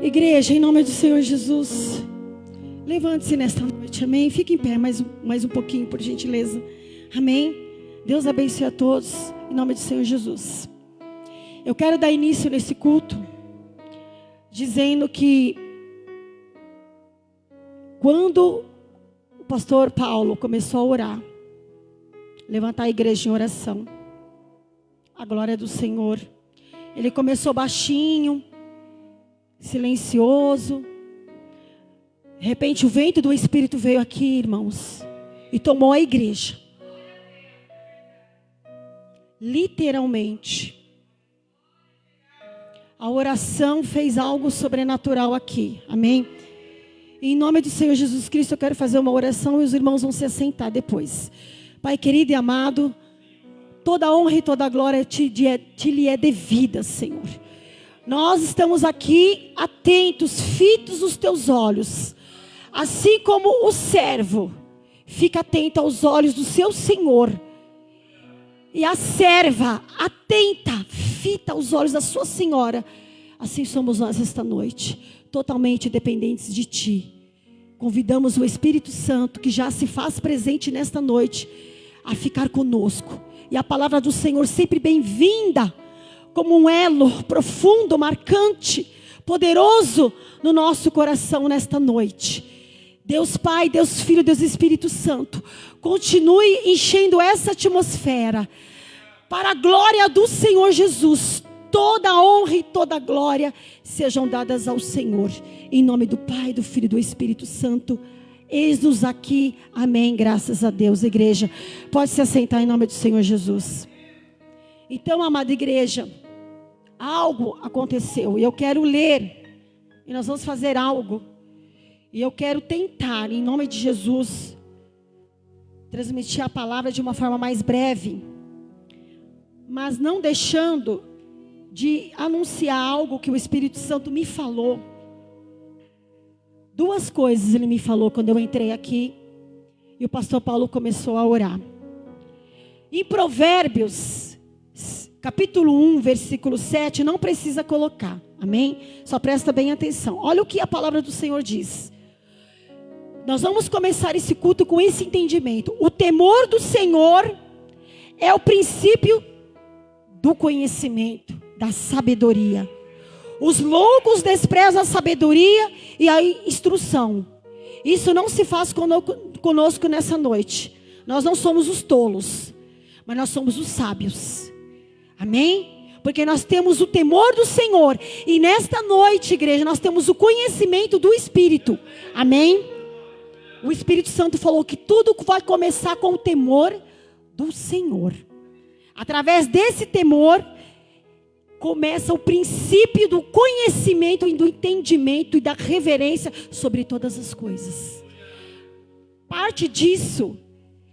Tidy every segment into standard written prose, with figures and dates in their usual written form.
Igreja, em nome do Senhor Jesus, levante-se nesta noite, amém? Fique em pé mais um pouquinho, por gentileza, amém? Deus abençoe a todos, em nome do Senhor Jesus. Eu quero dar início nesse culto, dizendo que quando o pastor Paulo começou a orar, levantar a igreja em oração, a glória do Senhor, ele começou baixinho, silencioso. De repente o vento do Espírito veio aqui, irmãos, e tomou a igreja. Literalmente. A oração fez algo sobrenatural aqui, amém? E em nome do Senhor Jesus Cristo eu quero fazer uma oração e os irmãos vão se assentar depois. Pai querido e amado, toda honra e toda glória te lhe é devida, Senhor. Nós estamos aqui atentos, fitos nos teus olhos. Assim como o servo fica atento aos olhos do seu Senhor. E a serva atenta, fita aos olhos da sua senhora. Assim somos nós esta noite, totalmente dependentes de ti. Convidamos o Espírito Santo, que já se faz presente nesta noite, a ficar conosco. E a palavra do Senhor sempre bem-vinda, como um elo profundo, marcante, poderoso no nosso coração nesta noite. Deus Pai, Deus Filho, Deus Espírito Santo, continue enchendo essa atmosfera. Para a glória do Senhor Jesus, toda a honra e toda a glória sejam dadas ao Senhor. Em nome do Pai, do Filho e do Espírito Santo. Eis-nos aqui, amém, graças a Deus. Igreja, pode se assentar em nome do Senhor Jesus. Então, amada igreja, algo aconteceu e eu quero ler, e nós vamos fazer algo, e eu quero tentar, em nome de Jesus, transmitir a palavra de uma forma mais breve, mas não deixando de anunciar algo que o Espírito Santo me falou. Duas coisas ele me falou quando eu entrei aqui e o pastor Paulo começou a orar. Em Provérbios, capítulo 1, versículo 7, não precisa colocar, amém? Só presta bem atenção. Olha o que a palavra do Senhor diz. Nós vamos começar esse culto com esse entendimento. O temor do Senhor é o princípio do conhecimento, da sabedoria. Os loucos desprezam a sabedoria e a instrução. Isso não se faz conosco nessa noite. Nós não somos os tolos, mas nós somos os sábios. Amém? Porque nós temos o temor do Senhor. E nesta noite, igreja, nós temos o conhecimento do Espírito. Amém? O Espírito Santo falou que tudo vai começar com o temor do Senhor. Através desse temor, começa o princípio do conhecimento e do entendimento e da reverência sobre todas as coisas. Parte disso,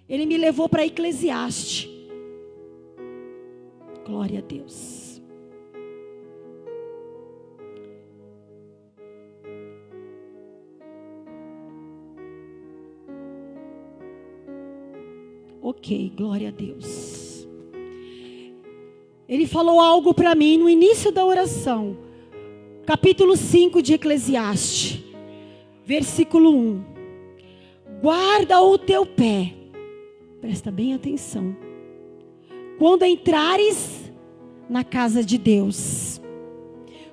ele me levou para Eclesiastes. Glória a Deus. Ok, glória a Deus. Ele falou algo para mim no início da oração. Capítulo 5 de Eclesiastes. Versículo 1. Guarda o teu pé. Presta bem atenção. Quando entrares na casa de Deus.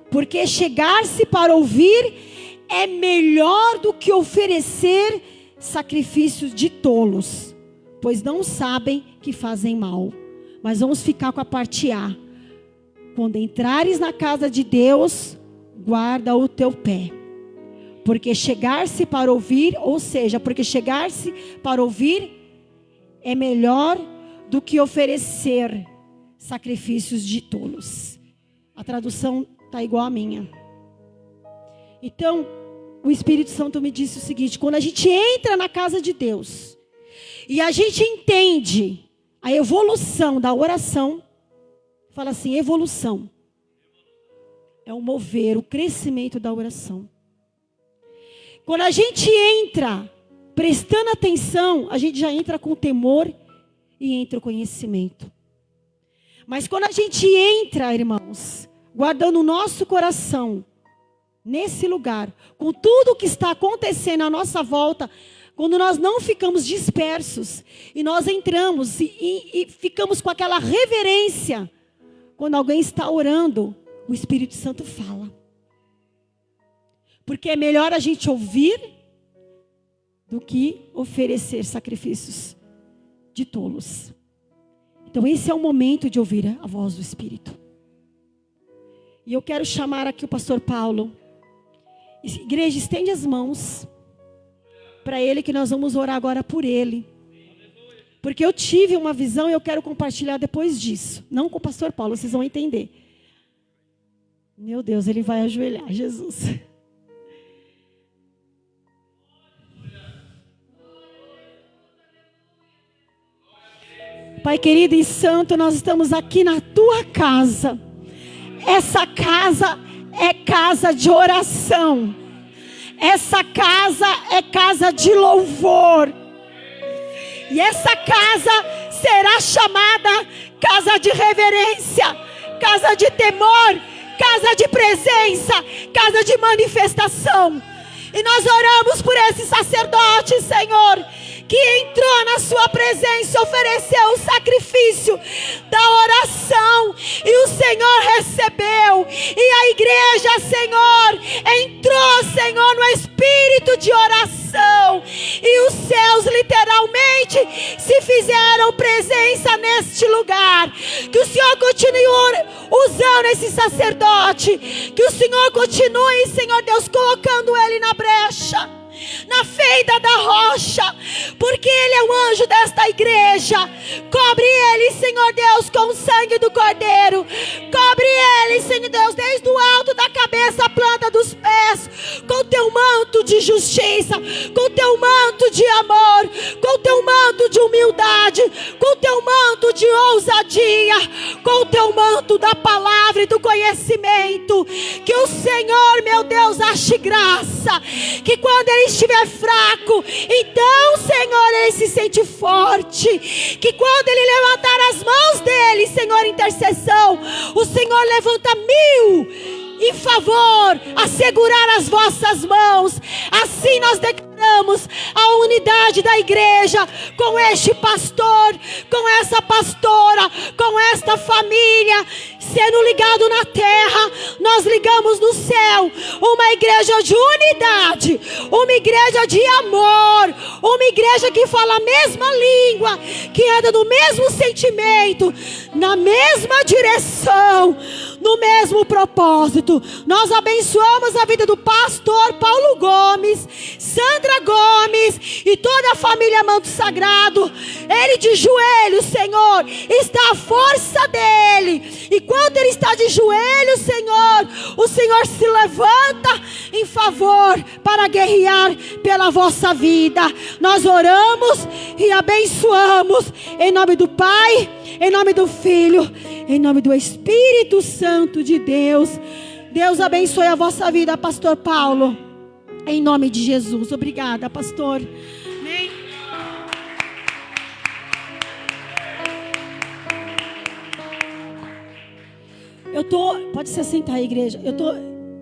Porque chegar-se para ouvir é melhor do que oferecer sacrifícios de tolos. Pois não sabem que fazem mal. Mas vamos ficar com a parte A. Quando entrares na casa de Deus, guarda o teu pé. Porque chegar-se para ouvir, ou seja, porque chegar-se para ouvir é melhor do que oferecer sacrifícios de tolos. A tradução está igual à minha. Então, o Espírito Santo me disse o seguinte: quando a gente entra na casa de Deus e a gente entende a evolução da oração, fala assim, evolução é o mover, o crescimento da oração. Quando a gente entra prestando atenção, a gente já entra com temor e entra o conhecimento. Mas quando a gente entra, irmãos, guardando o nosso coração nesse lugar, com tudo o que está acontecendo à nossa volta, quando nós não ficamos dispersos, e nós entramos e ficamos com aquela reverência, quando alguém está orando, o Espírito Santo fala. Porque é melhor a gente ouvir do que oferecer sacrifícios de tolos. Então esse é o momento de ouvir a voz do Espírito. E eu quero chamar aqui o pastor Paulo. Igreja, estende as mãos para ele, que nós vamos orar agora por ele. Porque eu tive uma visão e eu quero compartilhar depois disso. Não com o pastor Paulo, vocês vão entender. Meu Deus, ele vai ajoelhar, Jesus. Pai querido e santo, nós estamos aqui na tua casa. Essa casa é casa de oração. Essa casa é casa de louvor. E essa casa será chamada casa de reverência, casa de temor, casa de presença, casa de manifestação. E nós oramos por esse sacerdote, Senhor, que entrou na sua presença, ofereceu o sacrifício da oração, e o Senhor recebeu, e a igreja, Senhor, entrou, Senhor, no espírito de oração, e os céus literalmente se fizeram presença neste lugar. Que o Senhor continue usando esse sacerdote, que o Senhor continue, Senhor Deus, colocando ele na brecha, na fenda da rocha, porque ele é o anjo desta igreja. Cobre ele, Senhor Deus, com o sangue do Cordeiro. Cobre ele, Senhor Deus, desde o alto da cabeça à planta dos pés, com teu manto de justiça, com teu manto de amor, com teu manto de humildade, com teu manto de ousadia, com teu manto da palavra e do conhecimento. Que o Senhor, meu Deus, ache graça, que quando ele estiver fraco, então, Senhor, ele se sente forte. Que quando ele levantar as mãos dele, Senhor, intercessão, o Senhor levanta 1000 em favor, a segurar as vossas mãos. Assim nós declaramos a unidade da igreja, com este pastor, com essa pastora, com esta família, sendo ligado na terra, nós ligamos no céu. Uma igreja de unidade, uma igreja de amor, uma igreja que fala a mesma língua, que anda no mesmo sentimento, na mesma direção, no mesmo propósito. Nós abençoamos a vida do pastor Paulo Gomes, Sandra Gomes e toda a família Manto Sagrado. Ele de joelhos, Senhor, está a força dele, e quando ele está de joelhos, Senhor, o Senhor se levanta em favor para guerrear pela vossa vida. Nós oramos e abençoamos em nome do Pai, em nome do Filho, em nome do Espírito Santo de Deus. Deus abençoe a vossa vida, pastor Paulo, em nome de Jesus. Obrigada, pastor. Amém. Pode se sentar aí, igreja. Eu estou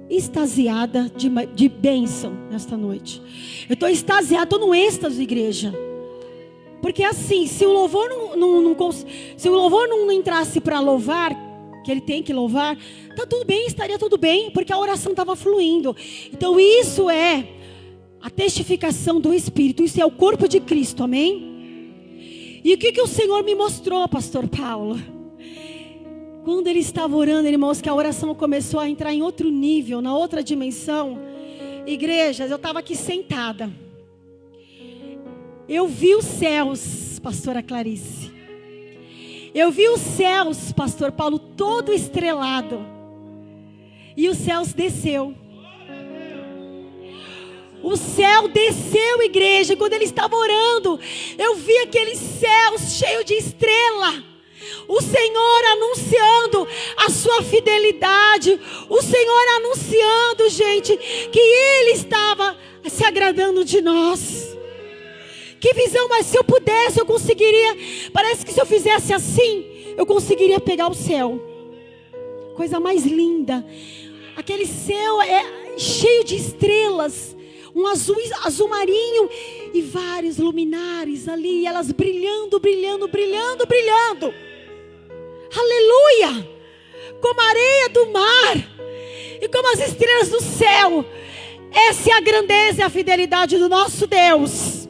extasiada de bênção nesta noite. Eu estou extasiada, estou no êxtase, igreja. Porque assim, se o louvor não entrasse para louvar, que ele tem que louvar, tá tudo bem, estaria tudo bem, porque a oração estava fluindo. Então isso é a testificação do Espírito, isso é o corpo de Cristo, amém? E o que o Senhor me mostrou, pastor Paulo? Quando ele estava orando, irmãos, que a oração começou a entrar em outro nível, na outra dimensão. Igrejas, eu estava aqui sentada. Eu vi os céus, pastora Clarice. Eu vi os céus, pastor Paulo, todo estrelado. E os céus desceu. O céu desceu, igreja. Quando ele estava orando, eu vi aquele céu cheio de estrela. O Senhor anunciando a sua fidelidade. O Senhor anunciando, gente, que Ele estava se agradando de nós. Que visão, mas se eu pudesse, eu conseguiria. Parece que se eu fizesse assim, eu conseguiria pegar o céu. Coisa mais linda. Aquele céu cheio de estrelas, um azul marinho e vários luminares ali, elas brilhando, brilhando, brilhando, brilhando. Aleluia! Como a areia do mar e como as estrelas do céu. Essa é a grandeza e a fidelidade do nosso Deus.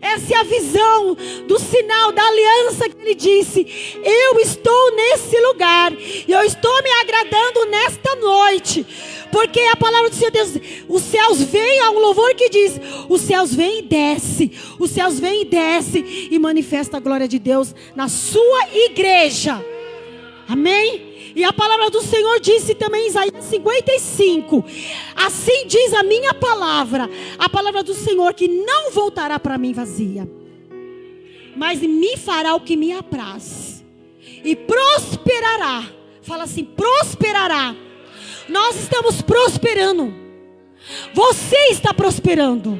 Essa é a visão do sinal da aliança que Ele disse: eu estou nesse lugar e eu estou me agradando nesta noite, porque a palavra do Senhor Deus, os céus vêm, há um louvor que diz: os céus vêm e desce, os céus vêm e desce e manifesta a glória de Deus na sua igreja. Amém? E a palavra do Senhor disse também em Isaías 55: assim diz a minha palavra, a palavra do Senhor, que não voltará para mim vazia, mas me fará o que me apraz, e prosperará. Fala assim: prosperará. Nós estamos prosperando, você está prosperando,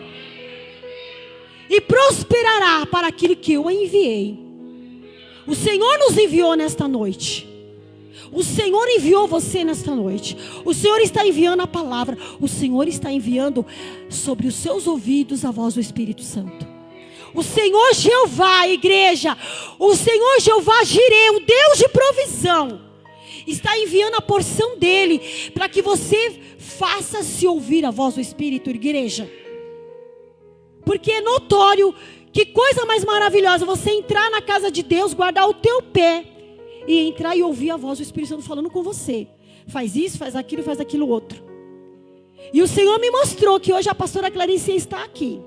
e prosperará para aquilo que eu enviei. O Senhor nos enviou nesta noite. O Senhor enviou você nesta noite. O Senhor está enviando a palavra. O Senhor está enviando sobre os seus ouvidos a voz do Espírito Santo. O Senhor Jeová, igreja, o Senhor Jeová Jireh, o Deus de provisão, está enviando a porção dele para que você faça-se ouvir a voz do Espírito, igreja. Porque é notório que coisa mais maravilhosa você entrar na casa de Deus, guardar o teu pé e entrar e ouvir a voz do Espírito Santo falando com você. Faz isso, faz aquilo outro. E o Senhor me mostrou que hoje a pastora Clarice está aqui.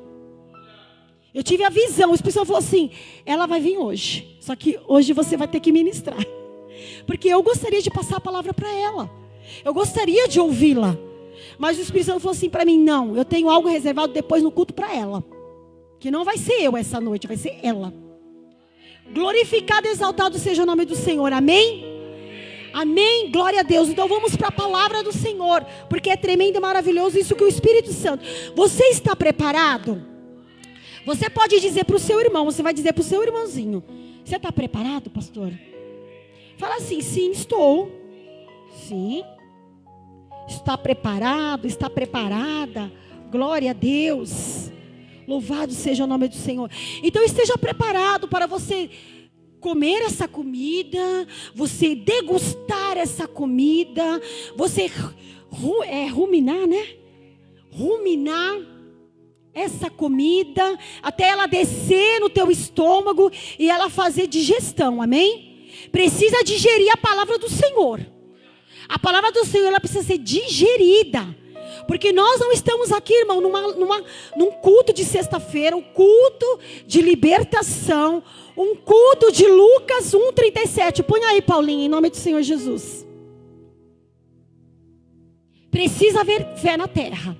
Eu tive a visão, o Espírito Santo falou assim: ela vai vir hoje, só que hoje você vai ter que ministrar, porque eu gostaria de passar a palavra para ela, eu gostaria de ouvi-la, mas o Espírito Santo falou assim para mim: não, eu tenho algo reservado depois no culto para ela, que não vai ser eu essa noite, vai ser ela. Glorificado e exaltado seja o nome do Senhor, amém? Amém, glória a Deus. Então vamos para a palavra do Senhor, porque é tremendo e maravilhoso isso que o Espírito Santo. Você está preparado? Você pode dizer para o seu irmão, você vai dizer para o seu irmãozinho: você está preparado, pastor? Fala assim: sim, estou. Sim. Está preparado, está preparada. Glória a Deus. Louvado seja o nome do Senhor. Então esteja preparado para você comer essa comida, você degustar essa comida, você ruminar, né? Ruminar essa comida até ela descer no teu estômago e ela fazer digestão, amém? Precisa digerir a palavra do Senhor. A palavra do Senhor, ela precisa ser digerida. Porque nós não estamos aqui, irmão, num culto de sexta-feira, um culto de libertação, um culto de Lucas 1:37. Põe aí, Paulinho, em nome do Senhor Jesus. Precisa haver fé na terra.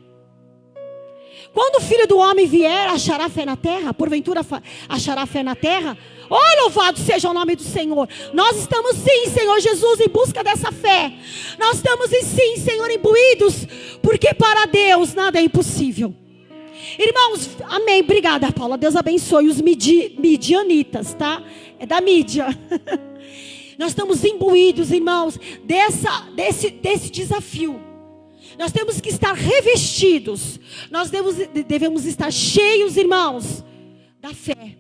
Quando o Filho do Homem vier, achará fé na terra? Porventura achará fé na terra? Oh, louvado seja o nome do Senhor. Nós estamos sim, Senhor Jesus, em busca dessa fé. Nós estamos sim, Senhor, imbuídos, porque para Deus nada é impossível. Irmãos, amém, obrigada, Paula. Deus abençoe os midianitas, tá? É da mídia. Nós estamos imbuídos, irmãos, desse desafio. Nós temos que estar revestidos. Nós devemos estar cheios, irmãos, da fé.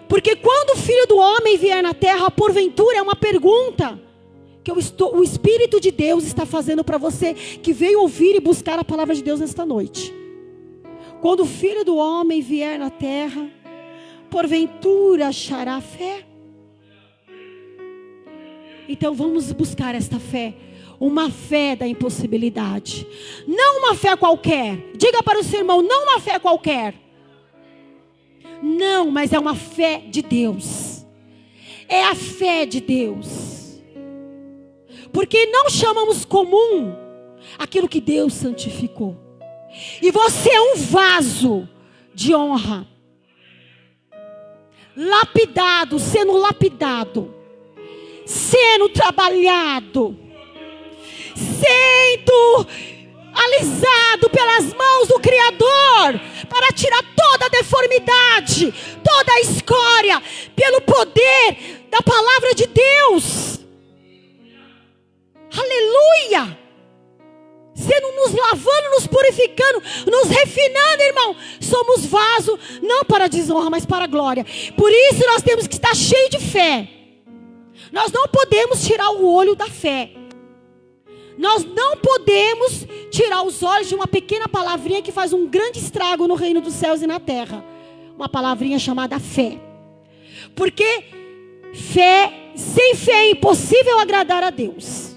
Porque quando o Filho do Homem vier na terra, porventura, é uma pergunta que o Espírito de Deus está fazendo para você que veio ouvir e buscar a palavra de Deus nesta noite. Quando o Filho do Homem vier na terra, porventura achará fé? Então vamos buscar esta fé. Uma fé da impossibilidade. Não uma fé qualquer. Diga para o seu irmão: não uma fé qualquer. Não, mas é uma fé de Deus. É a fé de Deus. Porque não chamamos comum aquilo que Deus santificou. E você é um vaso de honra. Lapidado, sendo lapidado. Sendo trabalhado. Sendo alisado pelas mãos do Criador, para tirar toda a deformidade, toda a escória, pelo poder da palavra de Deus. Aleluia! Sendo purificando, nos refinando, irmão. Somos vaso, não para desonra, mas para a glória. Por isso nós temos que estar cheio de fé. Nós não podemos tirar o olho da fé. Nós não podemos tirar os olhos de uma pequena palavrinha que faz um grande estrago no reino dos céus e na terra. Uma palavrinha chamada fé. Porque sem fé é impossível agradar a Deus.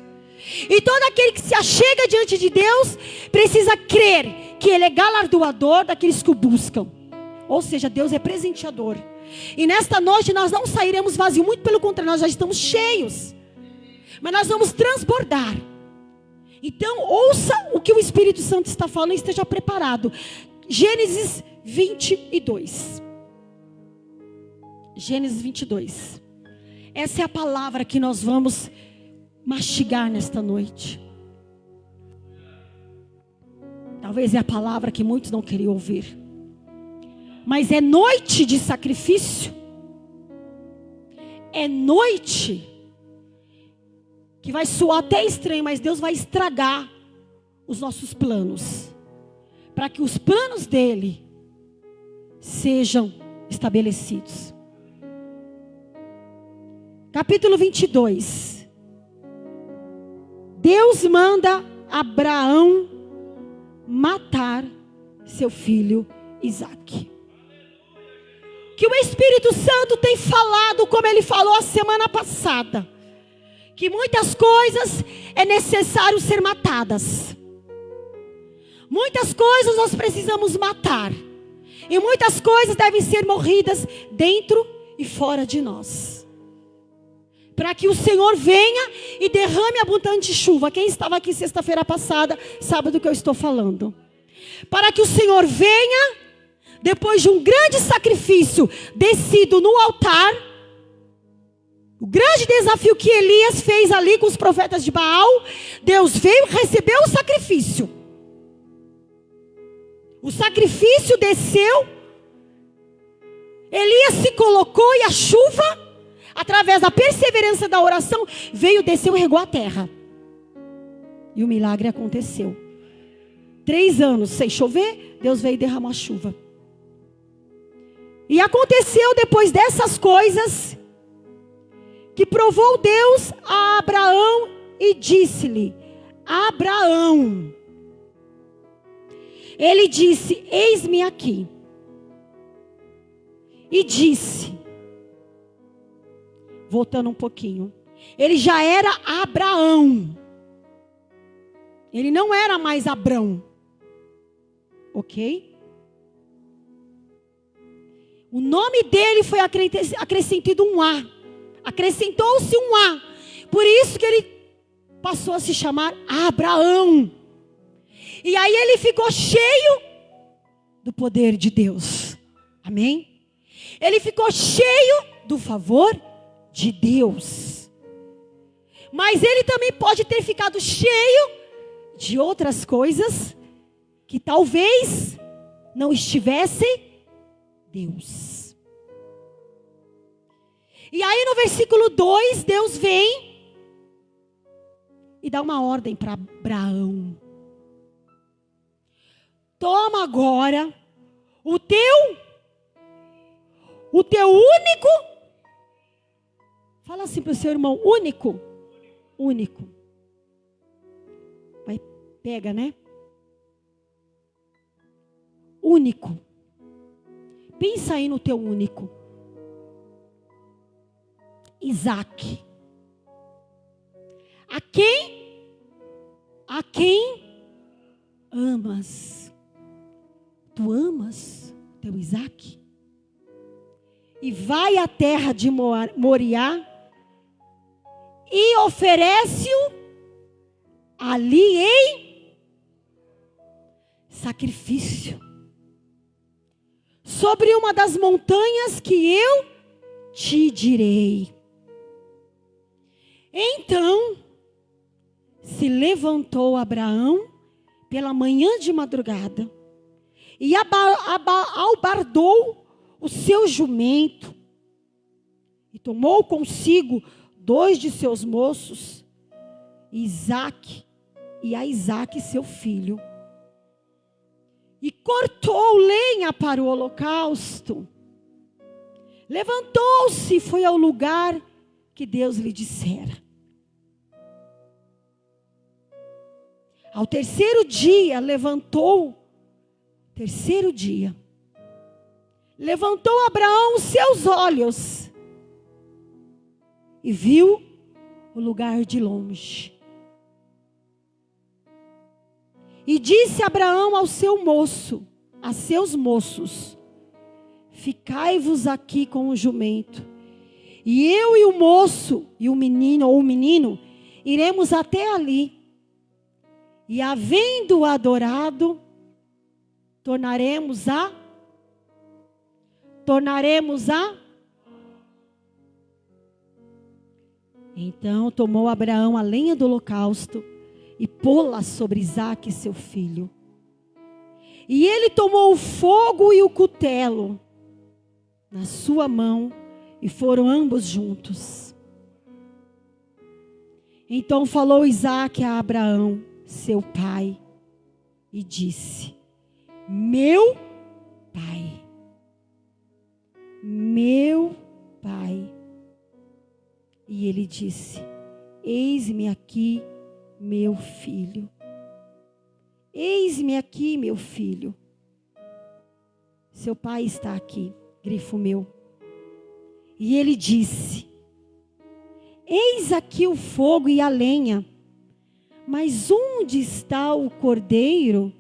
E todo aquele que se achega diante de Deus precisa crer que Ele é galardoador daqueles que o buscam. Ou seja, Deus é presenteador. E nesta noite nós não sairemos vazios, muito pelo contrário, nós já estamos cheios. Mas nós vamos transbordar. Então ouça o que o Espírito Santo está falando e esteja preparado. Gênesis 22. Gênesis 22. Essa é a palavra que nós vamos mastigar nesta noite. Talvez é a palavra que muitos não queriam ouvir. Mas é noite de sacrifício. É noite que vai soar até estranho, mas Deus vai estragar os nossos planos, para que os planos dele sejam estabelecidos. Capítulo 22. Deus manda Abraão matar seu filho Isaque. Que o Espírito Santo tem falado, como ele falou a semana passada, que muitas coisas é necessário ser matadas. Muitas coisas nós precisamos matar. E muitas coisas devem ser morridas dentro e fora de nós. Para que o Senhor venha e derrame abundante chuva. Quem estava aqui sexta-feira passada sabe do que eu estou falando. Para que o Senhor venha, depois de um grande sacrifício descido no altar. O grande desafio que Elias fez ali com os profetas de Baal, Deus veio e recebeu o sacrifício. O sacrifício desceu, Elias se colocou e a chuva, através da perseverança da oração, veio, desceu e regou a terra. E o milagre aconteceu. 3 anos sem chover, Deus veio e derramou a chuva. E aconteceu depois dessas coisas, que provou Deus a Abraão e disse-lhe: Abraão. Ele disse: eis-me aqui. E disse, voltando um pouquinho, ele já era Abraão. Ele não era mais Abrão. Ok? O nome dele foi acrescentado um A. Acrescentou-se um A. Por isso que ele passou a se chamar Abraão. E aí ele ficou cheio do poder de Deus. Amém? Ele ficou cheio do favor de Deus. Mas ele também pode ter ficado cheio de outras coisas que talvez não estivessem Deus. E aí no versículo 2, Deus vem e dá uma ordem para Abraão. Toma agora o teu único. Fala assim para o seu irmão: único. Único. Vai, pega, né? Único. Pensa aí no teu único. Isaque. A quem amas? Tu amas teu Isaque? E vai à terra de Moriá e oferece-o ali em sacrifício, sobre uma das montanhas que eu te direi. Então se levantou Abraão pela manhã de madrugada e albardou o seu jumento e tomou consigo 2 de seus moços, Isaque e a Isaque seu filho, e cortou lenha para o holocausto. Levantou-se e foi ao lugar que Deus lhe dissera. Ao terceiro dia, levantou Abraão os seus olhos e viu o lugar de longe. E disse Abraão a seus moços: ficai-vos aqui com o jumento, e eu e o moço, e o menino, iremos até ali, e havendo adorado, tornaremos a. Então tomou Abraão a lenha do holocausto e pô-la sobre Isaque, seu filho. E ele tomou o fogo e o cutelo na sua mão, e foram ambos juntos. Então falou Isaque a Abraão, seu pai, e disse: meu pai, meu pai. E ele disse: eis-me aqui, meu filho. Eis-me aqui, meu filho. Seu pai está aqui, grifo meu. E ele disse: eis aqui o fogo e a lenha, mas onde está o cordeiro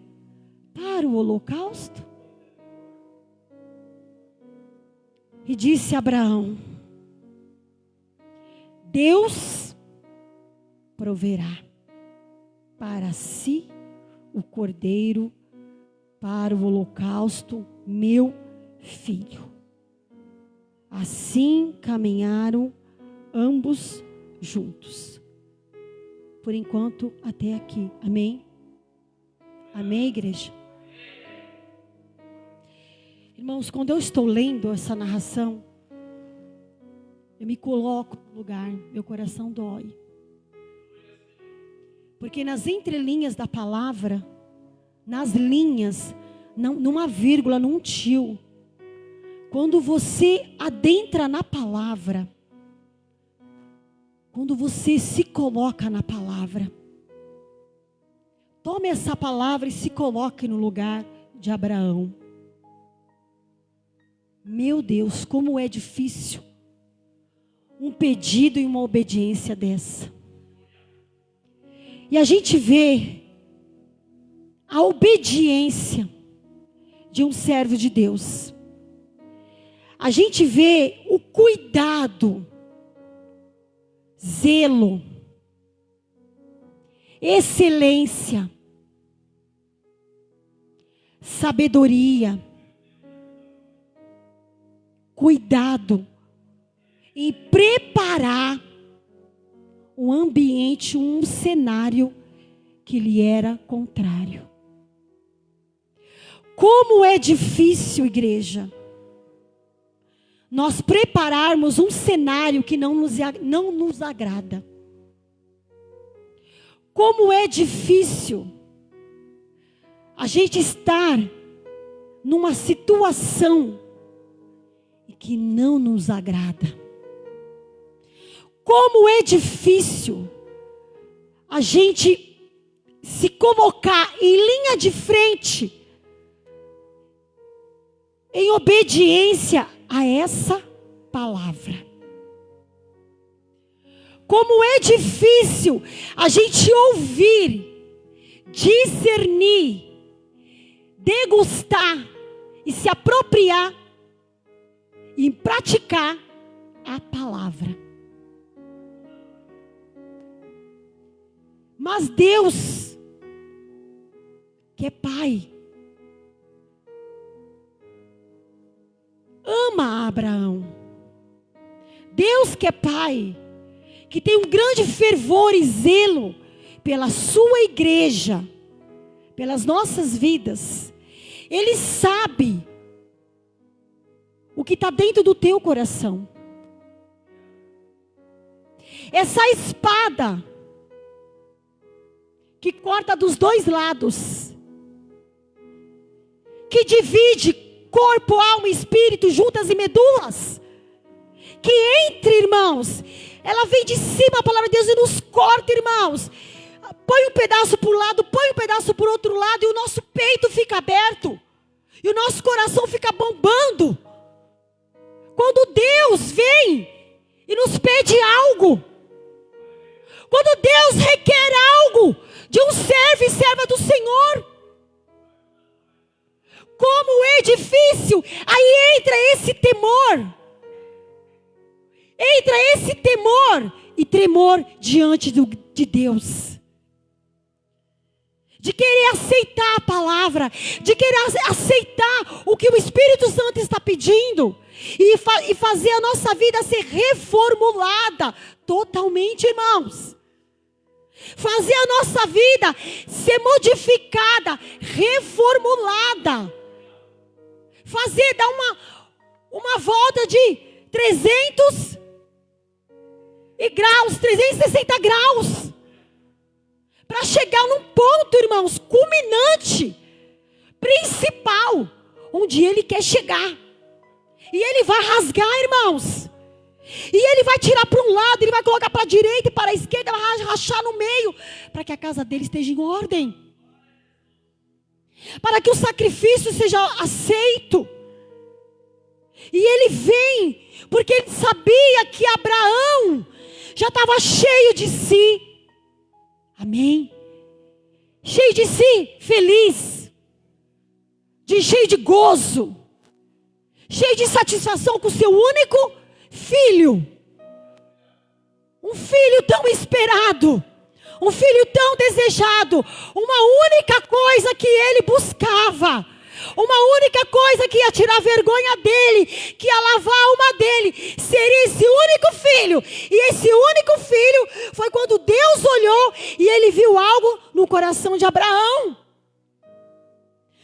para o holocausto? E disse Abraão: Deus proverá para si o cordeiro para o holocausto, meu filho. Assim caminharam ambos juntos. Por enquanto, até aqui. Amém? Amém, igreja? Irmãos, quando eu estou lendo essa narração, eu me coloco no lugar, meu coração dói. Porque nas entrelinhas da palavra, nas linhas, numa vírgula, num tio, quando você adentra na palavra, quando você se coloca na palavra, tome essa palavra e se coloque no lugar de Abraão. Meu Deus, como é difícil um pedido e uma obediência dessa. E a gente vê a obediência de um servo de Deus. A gente vê o cuidado, zelo, excelência, sabedoria, cuidado em preparar um ambiente, um cenário que lhe era contrário. Como é difícil, igreja, nós prepararmos um cenário que não nos agrada. Como é difícil a gente estar numa situação que não nos agrada. Como é difícil a gente se colocar em linha de frente, em obediência a essa palavra. Como é difícil a gente ouvir, discernir, degustar e se apropriar e praticar a palavra. Mas Deus, que é Pai, ama Abraão. Deus que é Pai, que tem um grande fervor e zelo pela sua igreja, pelas nossas vidas. Ele sabe o que está dentro do teu coração. Essa espada que corta dos dois lados, que divide corpo, alma e espírito, juntas e medulas. Que entre, irmãos, ela vem de cima, a palavra de Deus, e nos corta, irmãos. Põe um pedaço para um lado, põe um pedaço para o outro lado, e o nosso peito fica aberto. E o nosso coração fica bombando. Quando Deus vem e nos pede algo. Quando Deus requer algo de um servo e serva do Senhor. Como é difícil. Aí entra esse temor. Entra esse temor e tremor diante de Deus. De querer aceitar a palavra. De querer aceitar o que o Espírito Santo está pedindo. E fazer a nossa vida ser reformulada totalmente, irmãos. Fazer a nossa vida ser modificada, reformulada. Fazer, dar uma volta de 300 graus, 360 graus. Para chegar num ponto, irmãos, culminante, principal, onde Ele quer chegar. E Ele vai rasgar, irmãos. E Ele vai tirar para um lado, Ele vai colocar para a direita e para a esquerda, vai rachar no meio, para que a casa dele esteja em ordem. Para que o sacrifício seja aceito. E Ele vem, porque Ele sabia que Abraão já estava cheio de si. Amém? Cheio de si, feliz. Cheio de gozo. Cheio de satisfação com o seu único filho. Um filho tão esperado. Um filho tão desejado. Uma única coisa que ele buscava. Uma única coisa que ia tirar vergonha dele. Que ia lavar a alma dele. Seria esse único filho. E esse único filho foi quando Deus olhou e ele viu algo no coração de Abraão.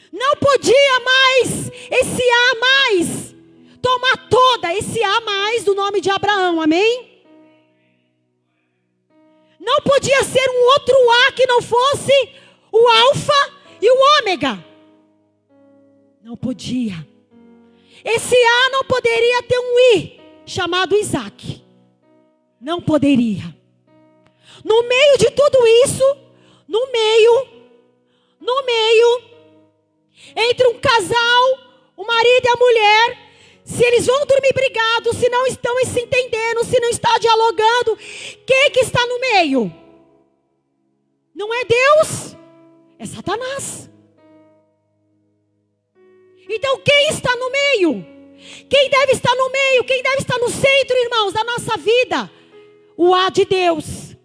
Não podia mais esse A mais tomar toda esse A mais do nome de Abraão, amém? Não podia ser um outro A que não fosse o alfa e o ômega. Não podia. Esse A não poderia ter um I chamado Isaac. Não poderia. No meio de tudo isso, no meio, entre um casal, o marido e a mulher, se eles vão dormir brigados, se não estão se entendendo, se não está dialogando, quem que está no meio? Não é Deus, é Satanás. Então quem está no meio? Quem deve estar no meio? Quem deve estar no centro, irmãos, da nossa vida? O A de Deus.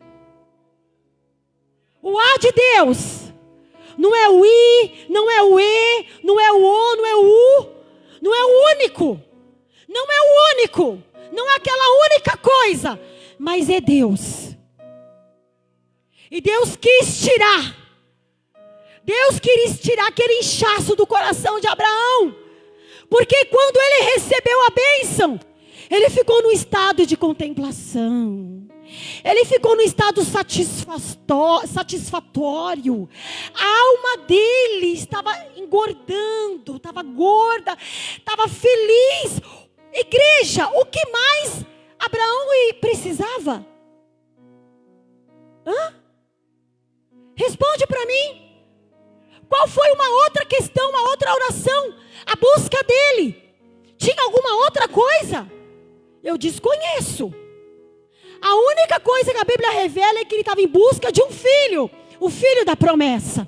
O A de Deus. Não é o I, não é o E, não é o O, não é o U. Não é o único. Não é o único. Não é aquela única coisa. Mas é Deus. E Deus quis tirar. Deus quis tirar aquele inchaço do coração de Abraão. Porque quando ele recebeu a bênção, ele ficou no estado de contemplação. Ele ficou no estado satisfatório. A alma dele estava engordando, estava gorda, estava feliz. Igreja, o que mais Abraão precisava? Responde para mim. Qual foi uma outra questão, uma outra oração? A busca dele. Tinha alguma outra coisa? Eu desconheço. A única coisa que a Bíblia revela é que ele estava em busca de um filho. O filho da promessa.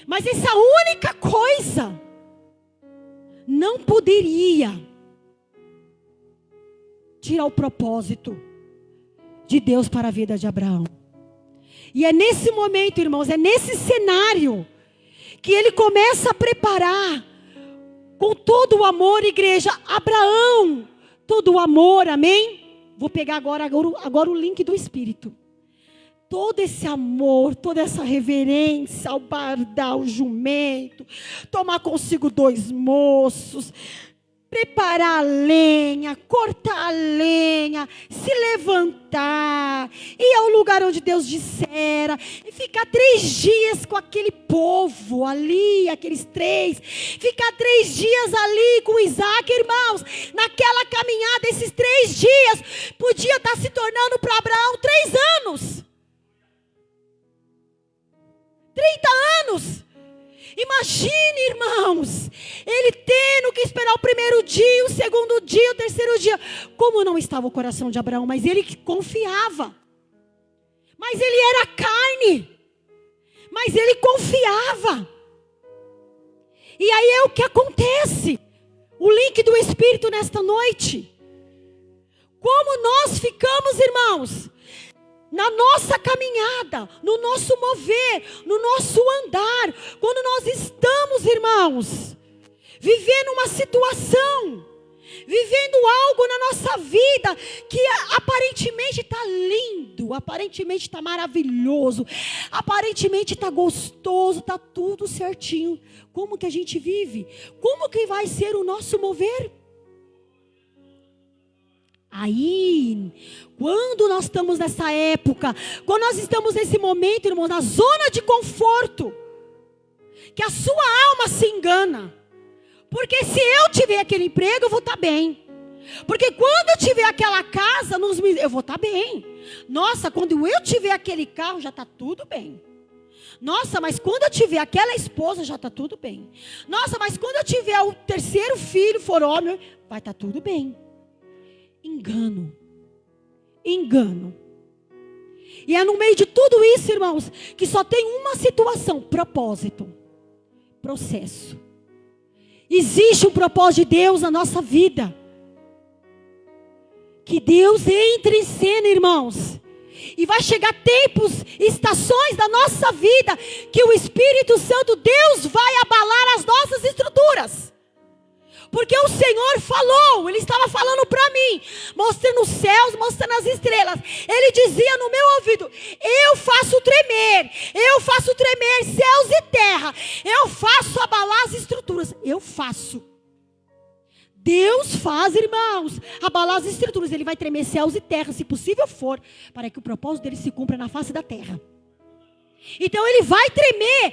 Mas essa única coisa não poderia tirar o propósito de Deus para a vida de Abraão. E é nesse momento, irmãos, é nesse cenário que ele começa a preparar com todo o amor, igreja, Abraão, todo o amor, amém? Vou pegar agora o link do Espírito. Todo esse amor, toda essa reverência ao bardar o jumento, tomar consigo 2 moços, preparar a lenha, cortar a lenha, se levantar, ir ao lugar onde Deus dissera, e ficar 3 dias com aquele povo ali, aqueles 3, ficar 3 dias ali com Isaac, irmãos, naquela caminhada, esses 3 dias, podia estar se tornando para Abraão 3 anos, 30 anos. Imagine, irmãos, ele tendo que esperar o primeiro dia, o segundo dia, o terceiro dia. Como não estava o coração de Abraão, mas ele confiava. Mas ele era carne. Mas ele confiava. E aí é o que acontece. O link do Espírito nesta noite. Como nós ficamos, irmãos, na nossa caminhada, no nosso mover, no nosso andar, quando nós estamos, irmãos, vivendo uma situação, vivendo algo na nossa vida, que aparentemente está lindo, aparentemente está maravilhoso, aparentemente está gostoso, está tudo certinho. Como que a gente vive? Como que vai ser o nosso mover? Aí, quando nós estamos nessa época, quando nós estamos nesse momento, irmãos, na zona de conforto, que a sua alma se engana, porque se eu tiver aquele emprego, eu vou estar bem, porque quando eu tiver aquela casa, eu vou estar bem, nossa, quando eu tiver aquele carro, já está tudo bem, nossa, mas quando eu tiver aquela esposa, já está tudo bem, nossa, mas quando eu tiver o 3º filho, for homem, vai estar tudo bem. Engano. E é no meio de tudo isso, irmãos, que só tem uma situação: propósito, processo. Existe um propósito de Deus na nossa vida. Que Deus entre em cena, irmãos. E vai chegar tempos, estações da nossa vida, que o Espírito Santo, Deus vai abalar as nossas estruturas. Porque o Senhor falou, Ele estava falando para mim, mostrando os céus, mostrando as estrelas. Ele dizia no meu ouvido: eu faço tremer céus e terra, eu faço abalar as estruturas, eu faço. Deus faz, irmãos, abalar as estruturas, Ele vai tremer céus e terra, se possível for, para que o propósito dEle se cumpra na face da terra. Então Ele vai tremer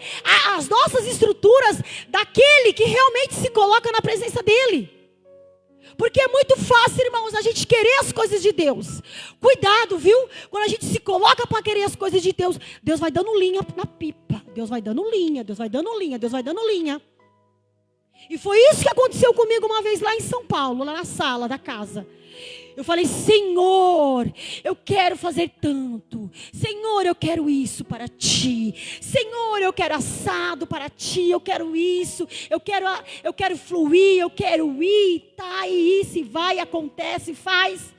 as nossas estruturas daquele que realmente se coloca na presença dEle. Porque é muito fácil, irmãos, a gente querer as coisas de Deus. Cuidado, viu? Quando a gente se coloca para querer as coisas de Deus, Deus vai dando linha na pipa. Deus vai dando linha. E foi isso que aconteceu comigo uma vez lá em São Paulo, lá na sala da casa. Eu falei: Senhor, eu quero fazer tanto. Senhor, eu quero isso para Ti. Senhor, eu quero assado para Ti. Eu quero isso. Eu quero fluir. Eu quero ir. Tá, e isso, e vai, acontece, faz.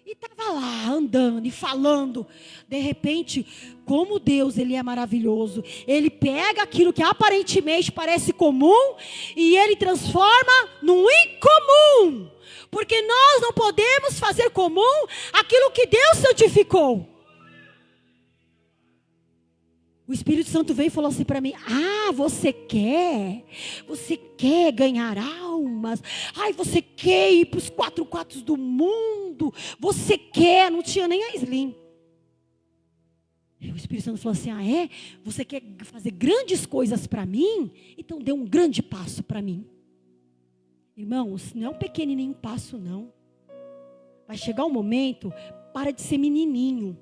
E estava lá, andando e falando. De repente, como Deus, Ele é maravilhoso. Ele pega aquilo que aparentemente parece comum e Ele transforma num incomum. Porque nós não podemos fazer comum aquilo que Deus santificou. O Espírito Santo veio e falou assim para mim: você quer ganhar almas? Você quer ir para os 4 cantos do mundo? Você quer? Não tinha nem a Slim. O Espírito Santo falou assim: é? Você quer fazer grandes coisas para mim? Então dê um grande passo para mim. Irmãos, não é um pequenininho passo, não. Vai chegar um momento, para de ser menininho.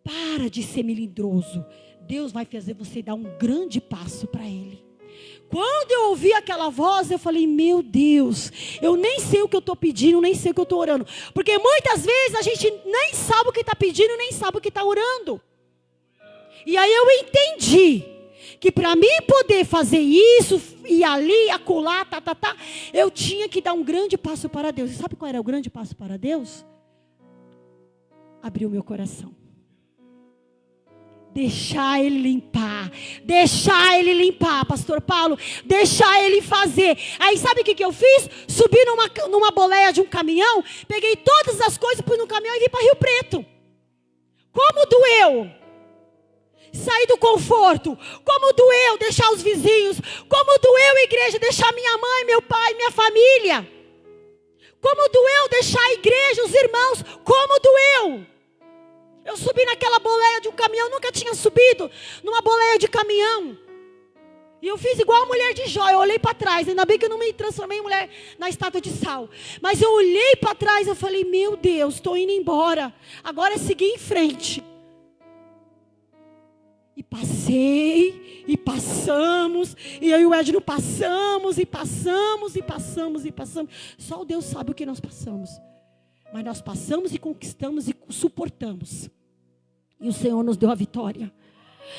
Para de ser melindroso. Deus vai fazer você dar um grande passo para Ele. Quando eu ouvi aquela voz, eu falei: meu Deus, eu nem sei o que eu estou pedindo, nem sei o que eu estou orando. Porque muitas vezes a gente nem sabe o que está pedindo, nem sabe o que está orando. E aí eu entendi que para mim poder fazer isso, e ali, acolá, eu tinha que dar um grande passo para Deus. E sabe qual era o grande passo para Deus? Abrir o meu coração. Deixar Ele limpar, Pastor Paulo, deixar Ele fazer. Aí sabe o que eu fiz? Subi numa boleia de um caminhão, peguei todas as coisas, pus no caminhão e vim para Rio Preto. Como doeu sair do conforto, como doeu deixar os vizinhos, como doeu, igreja, deixar minha mãe, meu pai, minha família. Como doeu deixar a igreja, os irmãos, como doeu. Eu subi naquela boleia de um caminhão, nunca tinha subido numa boleia de caminhão. E eu fiz igual a mulher de Jó, eu olhei para trás, ainda bem que eu não me transformei em mulher na estátua de sal. Mas eu olhei para trás, eu falei, meu Deus, estou indo embora. Agora é seguir em frente. E passei, e passamos, e eu e o Edno passamos, e passamos, e passamos, e passamos. Só Deus sabe o que nós passamos. Mas nós passamos e conquistamos e suportamos. E o Senhor nos deu a vitória.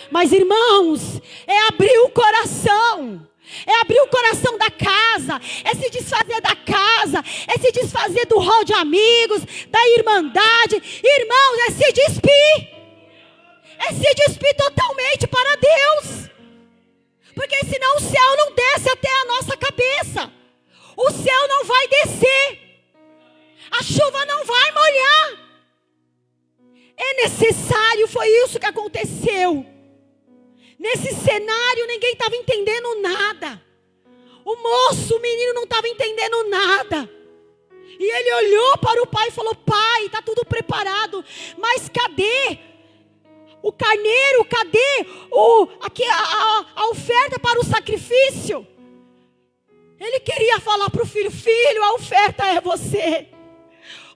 Mas irmãos, é abrir o coração. É abrir o coração da casa. É se desfazer da casa. É se desfazer do rol de amigos, da irmandade. Irmãos, é se despir. É se despir totalmente para Deus. Porque senão o céu não desce até a nossa cabeça. O céu não vai descer. A chuva não vai molhar. É necessário, foi isso que aconteceu. Nesse cenário ninguém estava entendendo nada. O moço, o menino não estava entendendo nada. E ele olhou para o pai e falou, pai, está tudo preparado. Mas cadê o carneiro? Cadê a oferta para o sacrifício? Ele queria falar para o filho, filho, a oferta é você.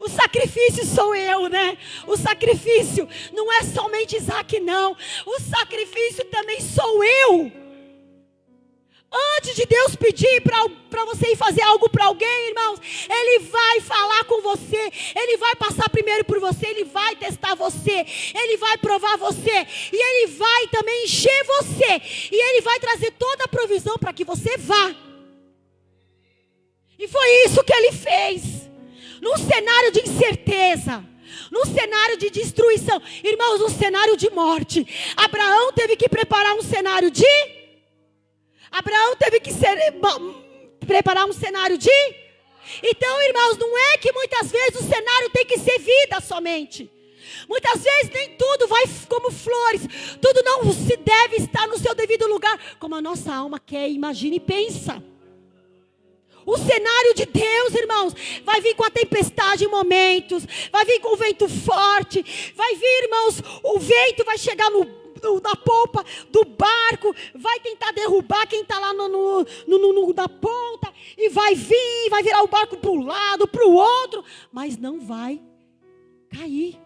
O sacrifício sou eu, né? O sacrifício não é somente Isaac, não. O sacrifício também sou eu. Antes de Deus pedir para você ir fazer algo para alguém, irmãos, Ele vai falar com você. Ele vai passar primeiro por você. Ele vai testar você. Ele vai provar você. E Ele vai também encher você. E Ele vai trazer toda a provisão para que você vá. E foi isso que Ele fez. Num cenário de incerteza, num cenário de destruição, irmãos, num cenário de morte, Abraão teve que preparar um cenário de... preparar um cenário de... Então, irmãos, não é que muitas vezes o cenário tem que ser vida somente. Muitas vezes nem tudo vai como flores. Tudo não se deve estar no seu devido lugar, como a nossa alma quer, imagina e pensa. O cenário de Deus, irmãos, vai vir com a tempestade em momentos, vai vir com o vento forte, vai vir, irmãos, o vento vai chegar na polpa do barco, vai tentar derrubar quem está lá na ponta, e vai virar o barco para um lado, para o outro, mas não vai cair.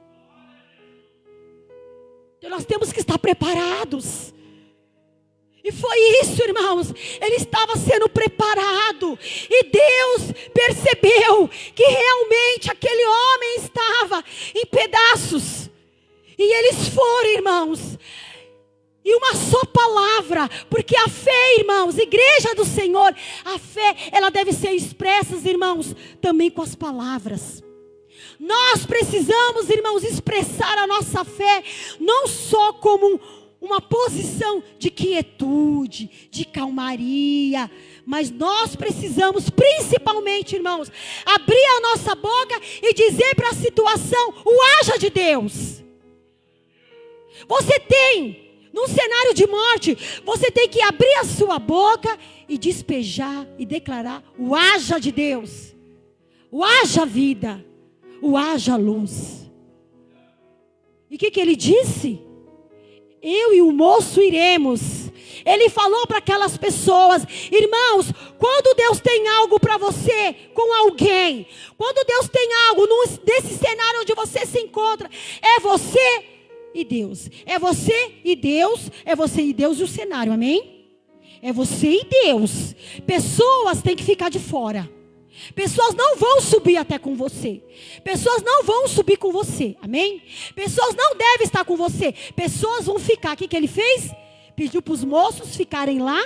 Então nós temos que estar preparados. E foi isso, irmãos, ele estava sendo preparado, e Deus percebeu que realmente aquele homem estava em pedaços, e eles foram, irmãos, e uma só palavra, porque a fé, irmãos, igreja do Senhor, a fé, ela deve ser expressa, irmãos, também com as palavras. Nós precisamos, irmãos, expressar a nossa fé, não só como uma posição de quietude, de calmaria, mas nós precisamos principalmente, irmãos, abrir a nossa boca e dizer para a situação, o haja de Deus. Você tem, num cenário de morte, você tem que abrir a sua boca e despejar e declarar o haja de Deus, o haja vida, o haja luz. E o que ele disse? Eu e o moço iremos. Ele falou para aquelas pessoas, irmãos, quando Deus tem algo para você, com alguém, quando Deus tem algo nesse cenário onde você se encontra, é você e Deus. É você e Deus, é você e Deus e o cenário, amém? É você e Deus. Pessoas têm que ficar de fora. Pessoas não vão subir até com você. Pessoas não vão subir com você, amém? Pessoas não devem estar com você. Pessoas vão ficar. O que ele fez? Pediu para os moços ficarem lá,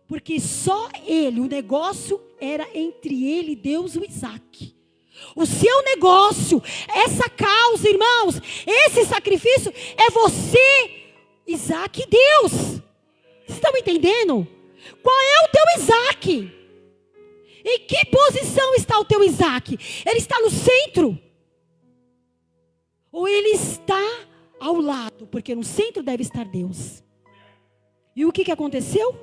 porque só ele, o negócio era entre ele e Deus e o Isaac. O seu negócio, essa causa, irmãos, esse sacrifício é você, Isaac e Deus. Vocês estão entendendo? Qual é o teu Isaac? Em que posição está o teu Isaac? Ele está no centro? Ou ele está ao lado? Porque no centro deve estar Deus. E o que aconteceu?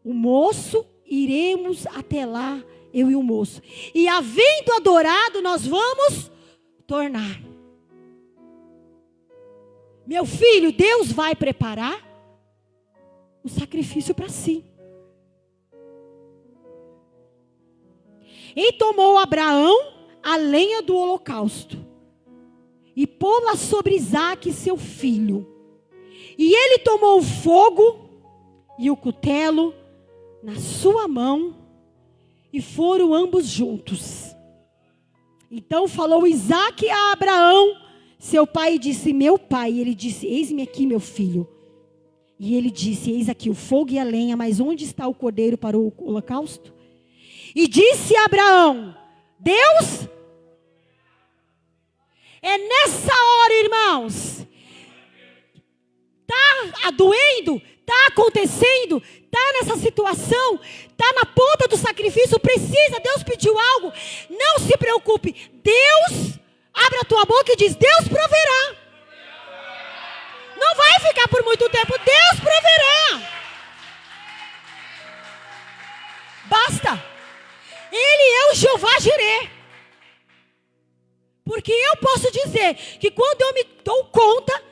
O moço, iremos até lá eu e o moço. E havendo adorado, nós vamos tornar. Meu filho, Deus vai preparar o sacrifício para si. E tomou Abraão a lenha do holocausto e pô-la sobre Isaque, seu filho. E ele tomou o fogo e o cutelo na sua mão, e foram ambos juntos. Então falou Isaque a Abraão, seu pai, e disse: meu pai. E ele disse: eis-me aqui, meu filho. E ele disse: eis aqui o fogo e a lenha, mas onde está o cordeiro para o holocausto? E disse Abraão: Deus, é nessa hora, irmãos, está doendo, está acontecendo, está nessa situação, está na ponta do sacrifício, precisa, Deus pediu algo, não se preocupe, Deus, abre a tua boca e diz: Deus proverá. Não vai ficar por muito tempo, Deus proverá. Basta. Ele é o Jeová Jireh. Porque eu posso dizer que quando eu me dou conta,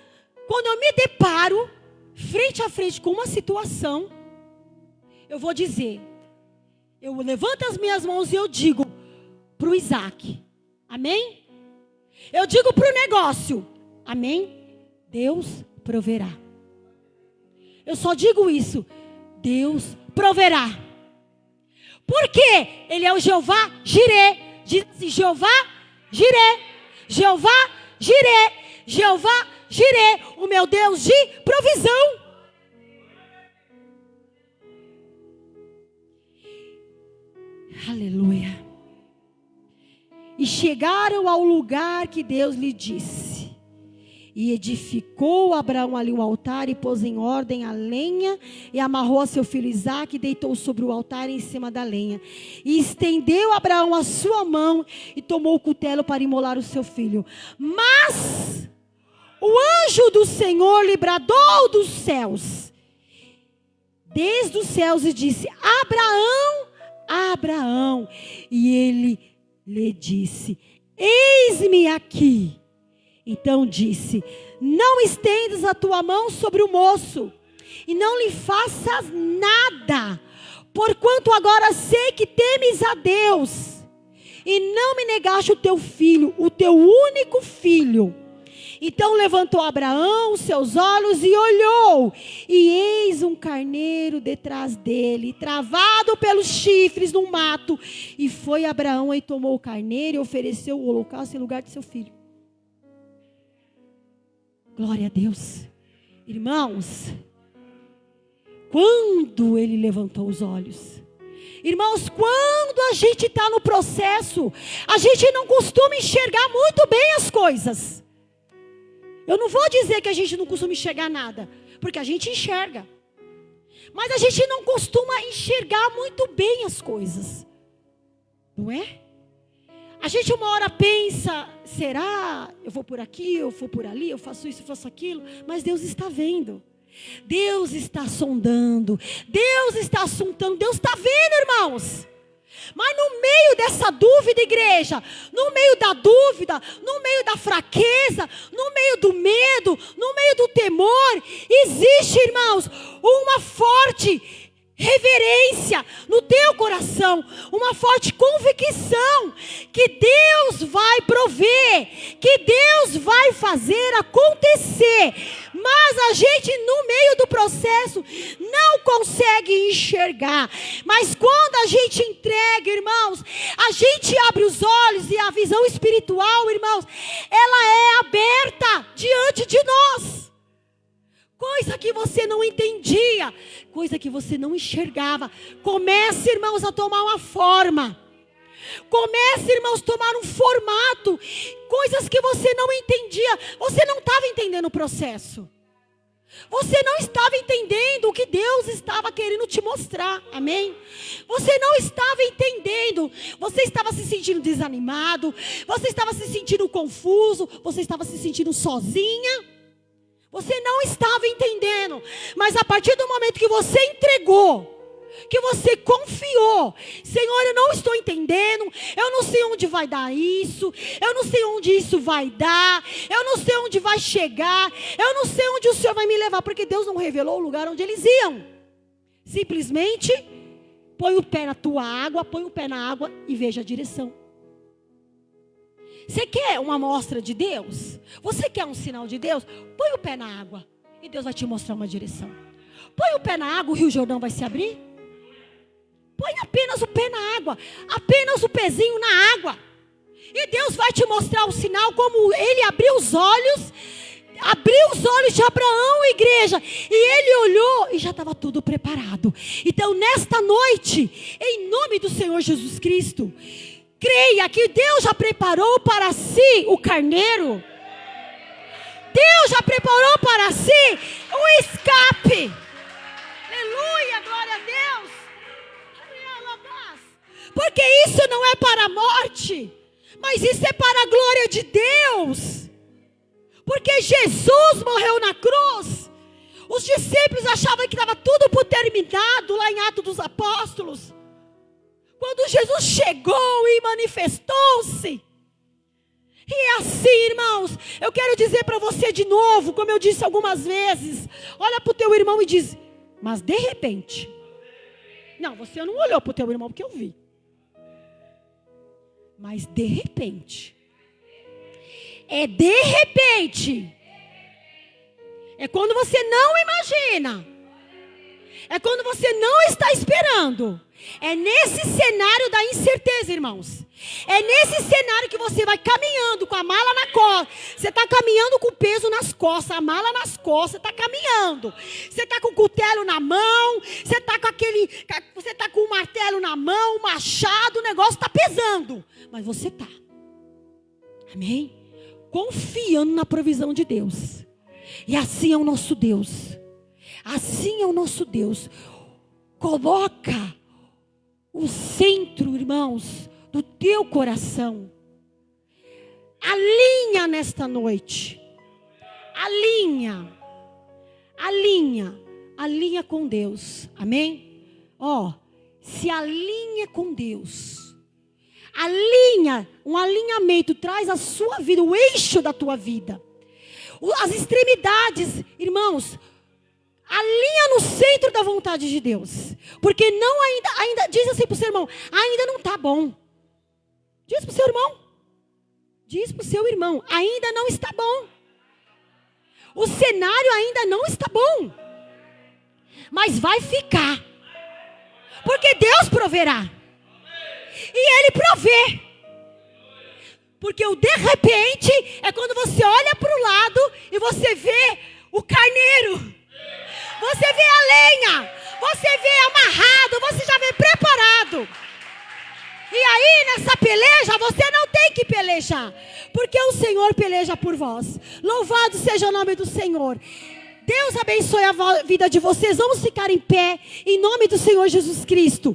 quando eu me deparo frente a frente com uma situação, eu vou dizer, eu levanto as minhas mãos e eu digo para o Isaque, amém? Eu digo para o negócio, amém? Deus proverá. Eu só digo isso, Deus proverá. Porque Ele é o Jeová Jireh. Diz Jeová Jireh, Jeová Jireh, Jeová Jireh, o meu Deus de provisão. Aleluia. E chegaram ao lugar que Deus lhe disse. E edificou Abraão ali um altar e pôs em ordem a lenha e amarrou a seu filho Isaque e deitou sobre o altar em cima da lenha. E estendeu Abraão a sua mão e tomou o cutelo para imolar o seu filho. Mas o anjo do Senhor lhe bradou dos céus, desde os céus, e disse: Abraão, Abraão. E ele lhe disse: eis-me aqui. Então disse: não estendas a tua mão sobre o moço, e não lhe faças nada, porquanto agora sei que temes a Deus, e não me negaste o teu filho, o teu único filho. Então levantou Abraão os seus olhos e olhou, e eis um carneiro detrás dele, travado pelos chifres no mato. E foi Abraão e tomou o carneiro e ofereceu o holocausto em lugar de seu filho. Glória a Deus. Irmãos, quando ele levantou os olhos, irmãos, quando a gente está no processo, a gente não costuma enxergar muito bem as coisas. Eu não vou dizer que a gente não costuma enxergar nada, porque a gente enxerga. Mas a gente não costuma enxergar muito bem as coisas. Não é? A gente uma hora pensa: será? Eu vou por aqui, eu vou por ali, eu faço isso, eu faço aquilo. Mas Deus está vendo. Deus está sondando. Deus está assuntando. Deus está vendo, irmãos. Mas no meio dessa dúvida, igreja, no meio da dúvida, no meio da fraqueza, no meio do medo, no meio do temor, existe, irmãos, uma forte reverência no teu coração, uma forte convicção que Deus vai prover, que Deus vai fazer acontecer. Mas a gente no meio do processo não consegue enxergar. Mas quando a gente entrega, irmãos, a gente abre os olhos, e a visão espiritual, irmãos, ela é aberta diante de nós. Coisa que você não entendia, coisa que você não enxergava, comece, irmãos, a tomar uma forma. Comece, irmãos, a tomar um formato. Coisas que você não entendia. Você não estava entendendo o processo. Você não estava entendendo o que Deus estava querendo te mostrar. Amém? Você não estava entendendo. Você estava se sentindo desanimado. Você estava se sentindo confuso. Você estava se sentindo sozinha. Você não estava entendendo. Mas a partir do momento que você entregou, que você confiou. Senhor, eu não estou entendendo, eu não sei onde vai dar isso, eu não sei onde isso vai dar, eu não sei onde vai chegar, eu não sei onde o Senhor vai me levar, porque Deus não revelou o lugar onde eles iam. Simplesmente, põe o pé na tua água, põe o pé na água e veja a direção. Você quer uma amostra de Deus? Você quer um sinal de Deus? Põe o pé na água e Deus vai te mostrar uma direção. Põe o pé na água, o Rio Jordão vai se abrir. Põe apenas o pé na água, apenas o pezinho na água. E Deus vai te mostrar o sinal, como Ele abriu os olhos de Abraão, igreja. E ele olhou e já estava tudo preparado. Então nesta noite, em nome do Senhor Jesus Cristo, creia que Deus já preparou para si o carneiro. Deus já preparou para si o escape. Aleluia, glória a Deus. Porque isso não é para a morte, mas isso é para a glória de Deus. Porque Jesus morreu na cruz. Os discípulos achavam que estava tudo por terminado lá em Atos dos Apóstolos. Quando Jesus chegou e manifestou-se. E é assim, irmãos, eu quero dizer para você de novo, como eu disse algumas vezes. Olha para o teu irmão e diz, mas de repente. Não, você não olhou para o teu irmão porque eu vi. Mas de repente. É de repente. É quando você não imagina. É quando você não está esperando. É nesse cenário da incerteza, irmãos. É nesse cenário que você vai caminhando com a mala na costa. Você está caminhando com o peso nas costas, a mala nas costas, você está caminhando. Você está com o cutelo na mão, você está com o martelo na mão, o machado, o negócio está pesando. Mas você está. Amém? Confiando na provisão de Deus. E assim é o nosso Deus. Assim é o nosso Deus. Coloca o centro, irmãos, do teu coração. Alinha nesta noite. Alinha com Deus. Amém? Se alinha com Deus. Alinha, um alinhamento, traz a sua vida, o eixo da tua vida. As extremidades, irmãos, alinha no centro da vontade de Deus. Porque não ainda diz assim para o seu irmão, ainda não está bom. Diz para o seu irmão. Diz para o seu irmão, ainda não está bom. O cenário ainda não está bom. Mas vai ficar. Porque Deus proverá. E Ele provê. Porque o de repente é quando você olha para o lado e você vê o carneiro. Você vê a lenha. Você vê amarrado. Você já vê preparado. E aí nessa peleja você não tem que pelejar. Porque o Senhor peleja por vós. Louvado seja o nome do Senhor. Deus abençoe a vida de vocês. Vamos ficar em pé em nome do Senhor Jesus Cristo.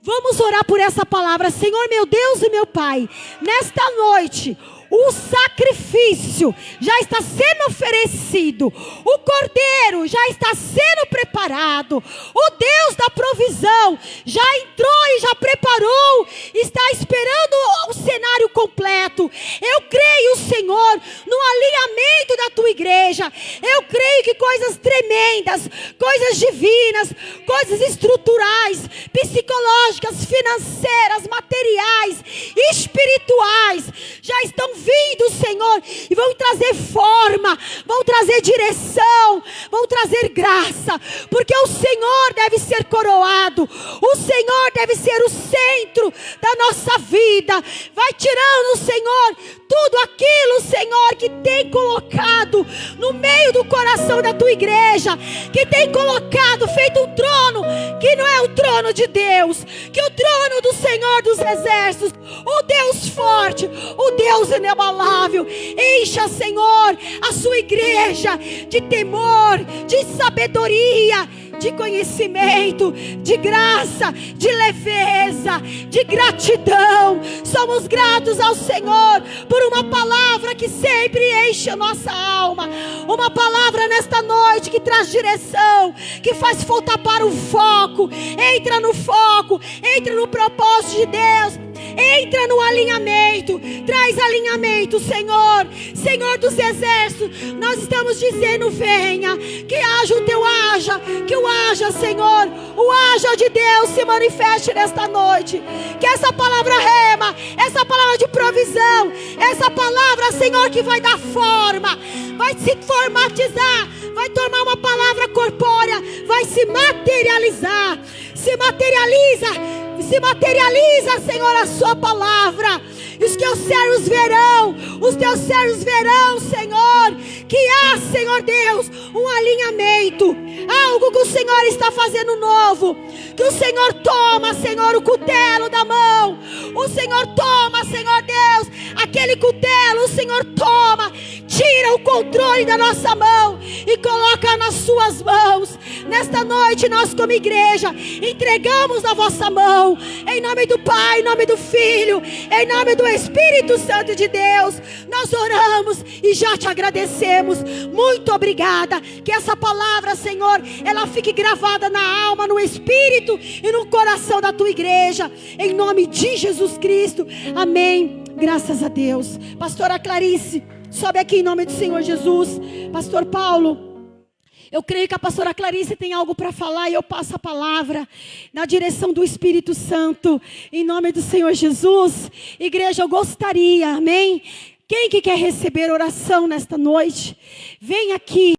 Vamos orar por essa palavra. Senhor, meu Deus e meu Pai, nesta noite, o sacrifício já está sendo oferecido. O cordeiro já está sendo preparado. O Deus da provisão já entrou e já preparou. Está esperando o cenário completo. Eu creio, Senhor, no alinhamento da tua igreja. Eu creio que coisas tremendas, coisas divinas, coisas estruturais, psicológicas, financeiras, materiais, espirituais, já estão vindo, Senhor, e vão trazer forma, vão trazer direção, vão trazer graça, porque o Senhor deve ser coroado, o Senhor deve ser o centro da nossa vida. Vai tirando, Senhor, tudo aquilo, Senhor, que tem colocado no meio do coração da tua igreja, que tem colocado, feito um trono, que não é o trono de Deus, que o trono do Senhor dos exércitos, o Deus forte, o Deus inabalável, encha, Senhor, a sua igreja de temor, de sabedoria, de conhecimento, de graça, de leveza, de gratidão. Somos gratos ao Senhor por uma palavra que sempre enche a nossa alma. Uma palavra nesta noite que traz direção, que faz voltar para o foco. Entra no foco, entra no propósito de Deus. Entra no alinhamento, traz alinhamento, Senhor, Senhor dos exércitos. Nós estamos dizendo: venha, que haja o teu haja, que o haja, Senhor, o haja de Deus se manifeste nesta noite. Que essa palavra rema, essa palavra de provisão, essa palavra, Senhor, que vai dar forma, vai se formatizar, vai tornar uma palavra corpórea, vai se materializar, se materializa, Senhor, a sua palavra. E os teus servos verão, Senhor, que há, Senhor Deus, um alinhamento, algo que o Senhor está fazendo novo, que o Senhor toma, Senhor, o cutelo da mão, o Senhor toma, Senhor Deus, aquele cutelo, o Senhor toma, tira o controle da nossa mão e coloca nas suas mãos. Nesta noite nós como igreja entregamos na vossa mão, em nome do Pai, em nome do Filho, em nome do Espírito Santo de Deus. Nós oramos e já te agradecemos. Muito obrigada, que essa palavra, Senhor, ela fique gravada na alma, no espírito e no coração da tua igreja, em nome de Jesus Cristo, amém. Graças a Deus. Pastora Clarice, sobe aqui em nome do Senhor Jesus. Pastor Paulo, eu creio que a pastora Clarice tem algo para falar e eu passo a palavra na direção do Espírito Santo, em nome do Senhor Jesus. Igreja, eu gostaria, amém? Quem que quer receber oração nesta noite, vem aqui.